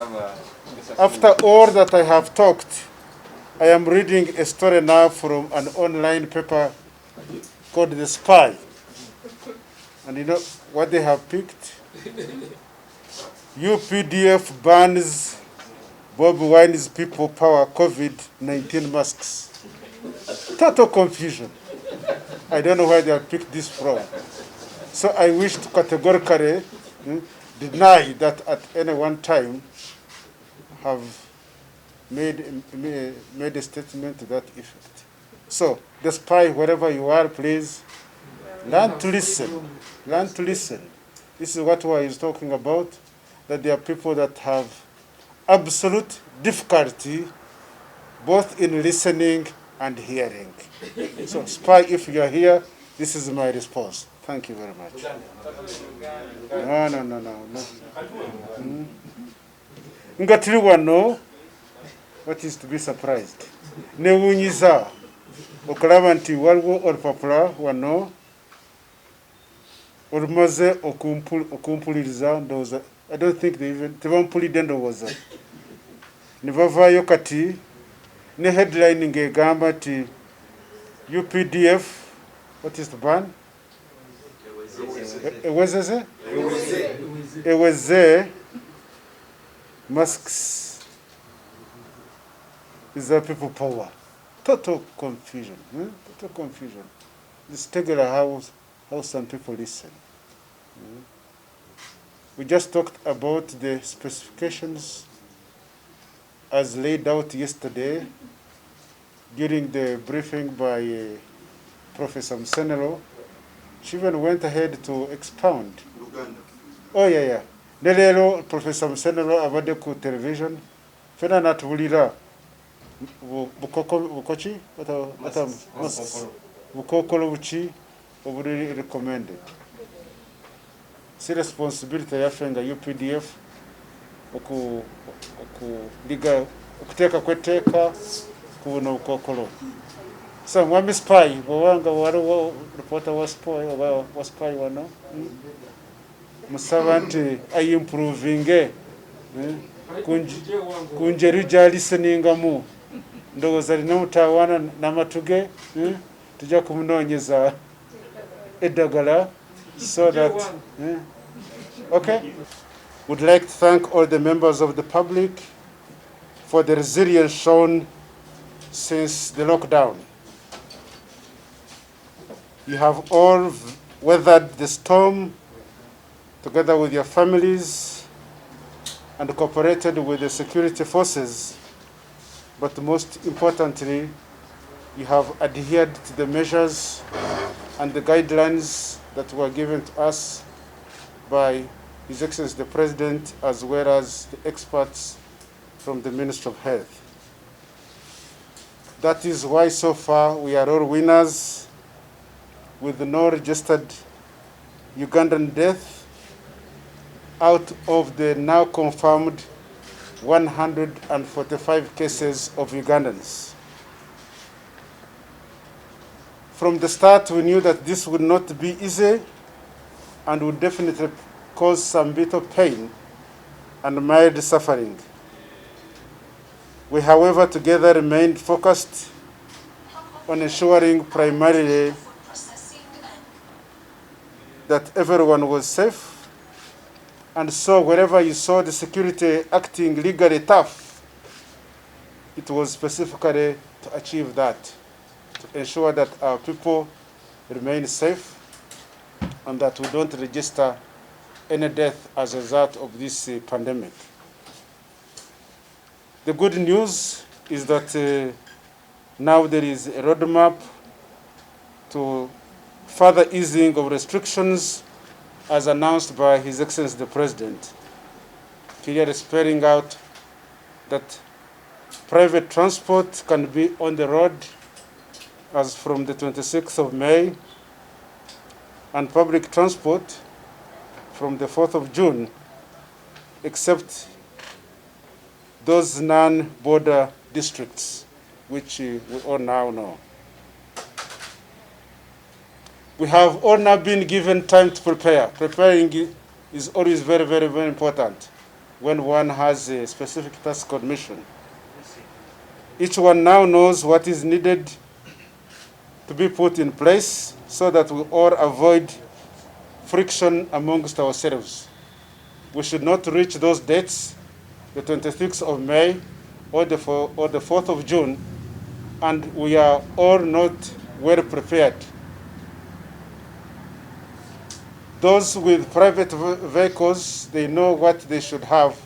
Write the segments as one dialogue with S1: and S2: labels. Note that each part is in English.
S1: After all that I have talked, I am reading a story now from an online paper called The Spy. And you know what they have picked? UPDF bans Bobi Wine's people power COVID-19 masks. Total confusion. I don't know where they have picked this from. So I wish to categorically deny that at any one time have made a statement to that effect. So, the spy, wherever you are, please learn to listen. Learn to listen. This is what I was talking about, that there are people that have absolute difficulty both in listening and hearing. So, spy, if you are here, this is my response. Thank you very much. No. Ngatiri wano, what is to be surprised? Newunyiza, okulaba nti waliwo olupapula wano, olumaze okumpuliriza ndowooza. I don't think they even tebampulidde ndowooza. Ne bavaayo kati ne headline ng'egamba nti UPDF, what is the ban? Eweze masks is a people power. Total confusion. Total confusion. This particular how some people listen. We just talked about the specifications as laid out yesterday during the briefing by Professor Msenelo. She even went ahead to expound. Oh, yeah. Nelero Professor Msenelo abadde ku television. Fena natubulira bukochi bukokolo buchi obuli recommended. Si responsibility yafenga UPDF liga okuteeka kweteeka kubuno bukokolo. So mwami spy bwanga waliwo reporter wa spy wano musaba nti improving kunjeru ja listeningamu ndowooza alina mutawaana n'amatuge tujja kumunoonyeza eddagala so that okay. Would like to thank all the members of the public for the resilience shown since the lockdown. You have all weathered the storm together with your families and cooperated with the security forces, but most importantly, you have adhered to the measures and the guidelines that were given to us by His Excellency the President, as well as the experts from the Ministry of Health. That is why so far we are all winners, with no registered Ugandan death out of the now confirmed 145 cases of Ugandans. From the start, we knew that this would not be easy and would definitely cause some bit of pain and mild suffering. We, however, together remained focused on ensuring primarily that everyone was safe, and so wherever you saw the security acting legally tough, it was specifically to achieve that, to ensure that our people remain safe and that we don't register any death as a result of this pandemic. The good news is that now there is a roadmap to further easing of restrictions as announced by His Excellency the President, clearly spelling out that private transport can be on the road as from the 26th of May, and public transport from the 4th of June, except those non-border districts, which we all now know. We have all now been given time to prepare. Preparing is always very, very, very important. when one has a specific task or mission. Each one now knows what is needed to be put in place so that we all avoid friction amongst ourselves. We should not reach those dates, the 26th of May or the 4th of June, and we are all not well prepared. Those with private vehicles, they know what they should have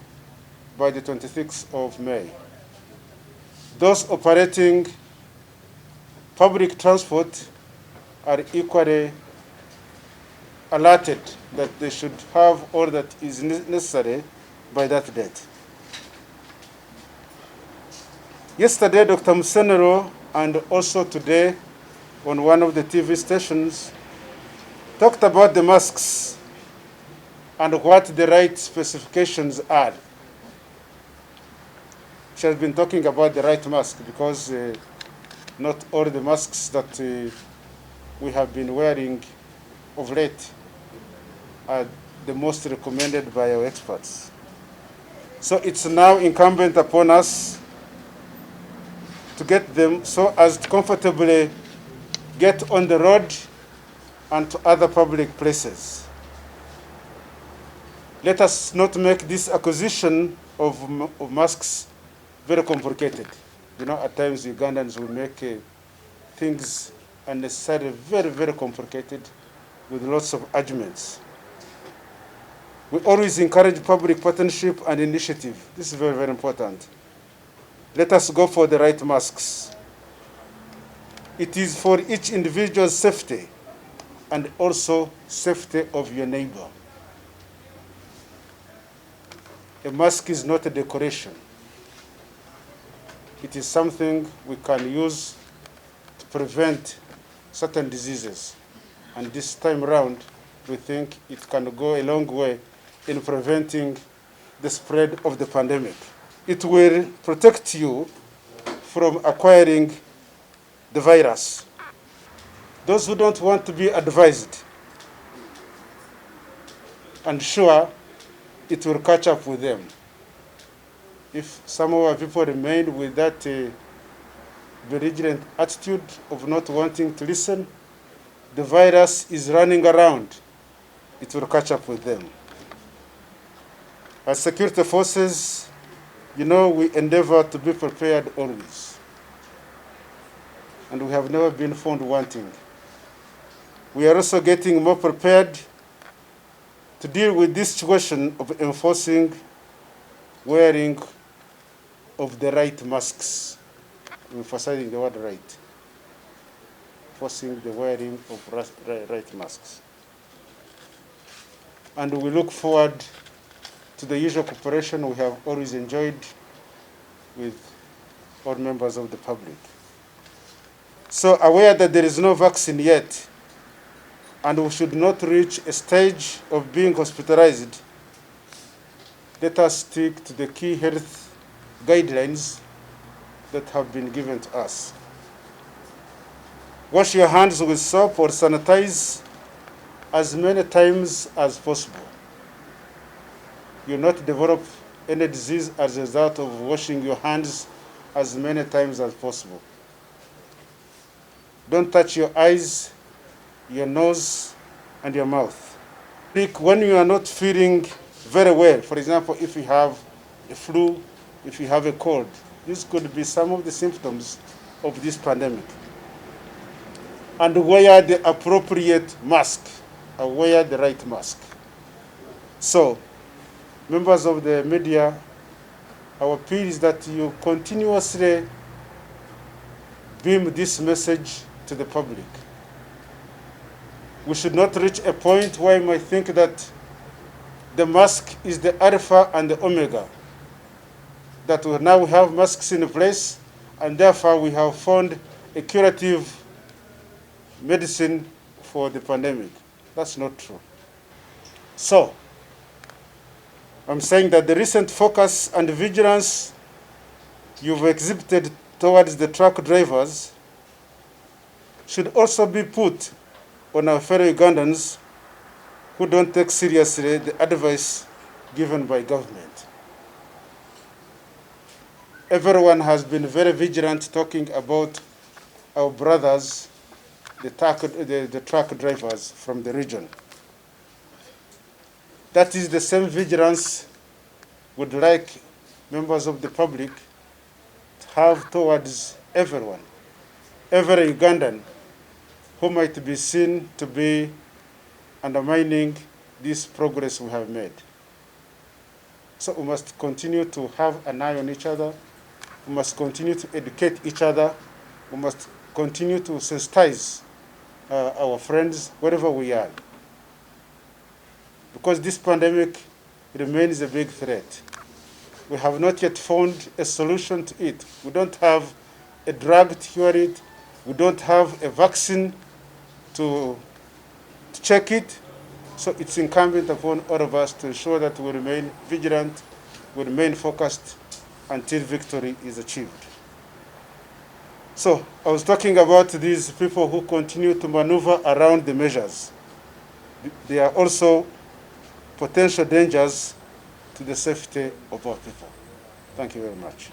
S1: by the 26th of May. Those operating public transport are equally alerted that they should have all that is necessary by that date. Yesterday, Dr. Musenero, and also today on one of the TV stations, talked about the masks and what the right specifications are. She has been talking about the right mask because not all the masks that we have been wearing of late are the most recommended by our experts. So it's now incumbent upon us to get them so as to comfortably get on the road and to other public places. Let us not make this acquisition of masks very complicated. You know, at times Ugandans will make things unnecessarily very, very complicated with lots of arguments. We always encourage public partnership and initiative. This is very, very important. Let us go for the right masks. It is for each individual's safety and also safety of your neighbor. A mask is not a decoration. It is something we can use to prevent certain diseases. And this time around, we think it can go a long way in preventing the spread of the pandemic. It will protect you from acquiring the virus. Those who don't want to be advised, and sure, it will catch up with them. If some of our people remain with that belligerent attitude of not wanting to listen, the virus is running around. It will catch up with them. As security forces, you know, we endeavor to be prepared always. And we have never been found wanting. We are also getting more prepared to deal with this situation of enforcing wearing of the right masks, emphasizing the word right, enforcing the wearing of right masks. And we look forward to the usual cooperation we have always enjoyed with all members of the public. So aware that there is no vaccine yet, and we should not reach a stage of being hospitalized, let us stick to the key health guidelines that have been given to us. Wash your hands with soap or sanitize as many times as possible. You'll not develop any disease as a result of washing your hands as many times as possible. Don't touch your eyes, your nose, and your mouth. When you are not feeling very well, for example, if you have a flu, if you have a cold, this could be some of the symptoms of this pandemic. And wear the appropriate mask, or wear the right mask. So, members of the media, our appeal is that you continuously beam this message to the public. We should not reach a point where we might think that the mask is the alpha and the omega, that we now have masks in place, and therefore we have found a curative medicine for the pandemic. That's not true. So, I'm saying that the recent focus and vigilance you've exhibited towards the truck drivers should also be put on our fellow Ugandans who don't take seriously the advice given by government. Everyone has been very vigilant talking about our brothers, the truck drivers from the region. That is the same vigilance would like members of the public to have towards everyone, every Ugandan who might be seen to be undermining this progress we have made. So we must continue to have an eye on each other. We must continue to educate each other. We must continue to sensitize our friends wherever we are. Because this pandemic remains a big threat. We have not yet found a solution to it. We don't have a drug to cure it. We don't have a vaccine to check it. So it's incumbent upon all of us to ensure that we remain vigilant, we remain focused until victory is achieved. So I was talking about these people who continue to maneuver around the measures. They are also potential dangers to the safety of our people. Thank you very much.